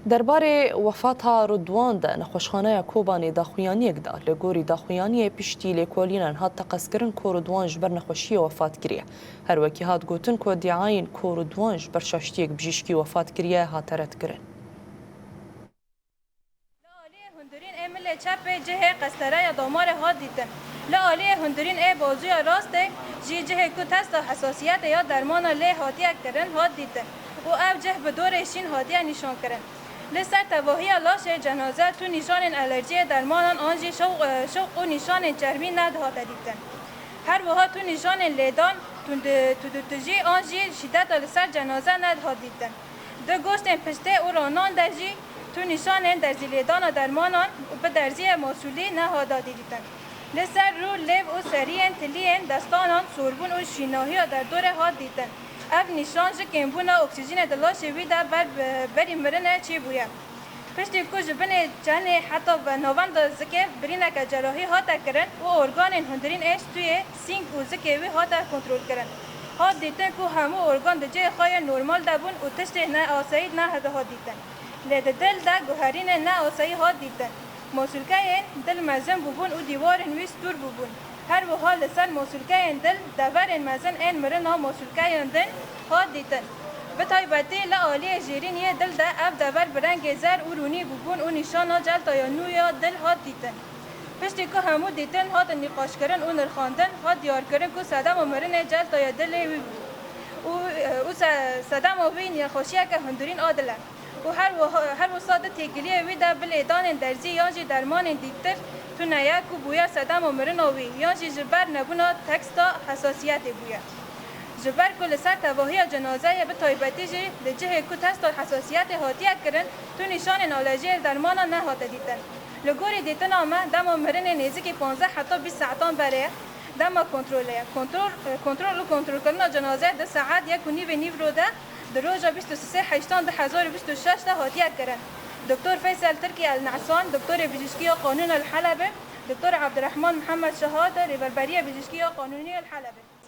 درباره وفاتها رضوان ده نخوشخانه کوبانی داخویانی دا لگوری داخویانی پشتی لیکولینن هات تقصکرن کو رضوان جبر نخوشی وفات کریه هر وکی هات گوتن کو دیعاین کو رضوان جبر شاشتیک بجیشکی وفات کریه هات رد کرن هندرین امل چپ جه قستره دامار هات دیدن لالی هندرین ای بازوی راست جی جه کو تست حساسیت یا درمان لی هاتی کردن هات دیدن و او جه به دورشین هاتی نشان کردن لسر تواهی لاش جنازه تو نشان الرژی درمان آنجی شوق و نشان چرمی ند هات دیدن هر وها تو نشان لیدان تو تجی آنجی شدت لسر جنازه ند هات دیدن دو گوشت پشته او رانان درجی تو نشان درزی لیدان درمانان و به درزی موصولی نهادا دیدن لسر رو لیو و سریعن تلیعن دستانان سوربون و شیناهی در دور ها دیدن اف نشان جکن بونا اکسیژن دلاش ویدا بری مرنه چی بویا پشتی کو جبن جنه حتی و نوان دا زکه برینه که جراحی ها کرن و ارگان هندرین ایش توی سینگ و زکه وی ها کنترل کرن ها دیدن که همو ارگان دجه خواهی نورمال دابون و تشت نه آسایید نه هده ها دیدن لده دل دا گوهرین نه آسایی ها دیدن موسولکه دل مزن ببون و دیوارن ویس دور ببون هر و حال سر موسولکه دل دورن مزن این مرن ها موسولکه دن ها دیدن به تایبتی لعالی جیرین یه دل دا اف دور برنگ زر و رونی ببون و نشان ها جل تایا نویا دل ها دیدن پشتی که همو دیدن ها نقاش کرن و نرخاندن ها دیار کرن که صدم و مرن جل تایا دل وی بود و صدم و وی خوشیه که هندورین آدلن و هر وساده تیگلیه وی دا بلیدان درزی یانجی درمان دیتر تو نیا کو بویا صدم و مرنوی یانجی جبر نبونا تکستا حساسیت بویا جبر کل سر تواهی جنازه به تایبتی جی لجه کو تستا حساسیت هاتیه کرن تو نشان نالجی درمان نهاته دیتن لگوری دیتن آمه دم و مرن نیزی 15 حتی 20 ساعتان بره دم کنترل کردن جنازه 2 ساعت 1.5 رو ده در روز 23 هشتان 2026 هاتیه کردن دکتر فیصل ترکی النعسان دکتر پزشکی قانون الحلبه دکتر عبدالرحمن محمد شهاده ریوربری پزشکی قانونی الحلبه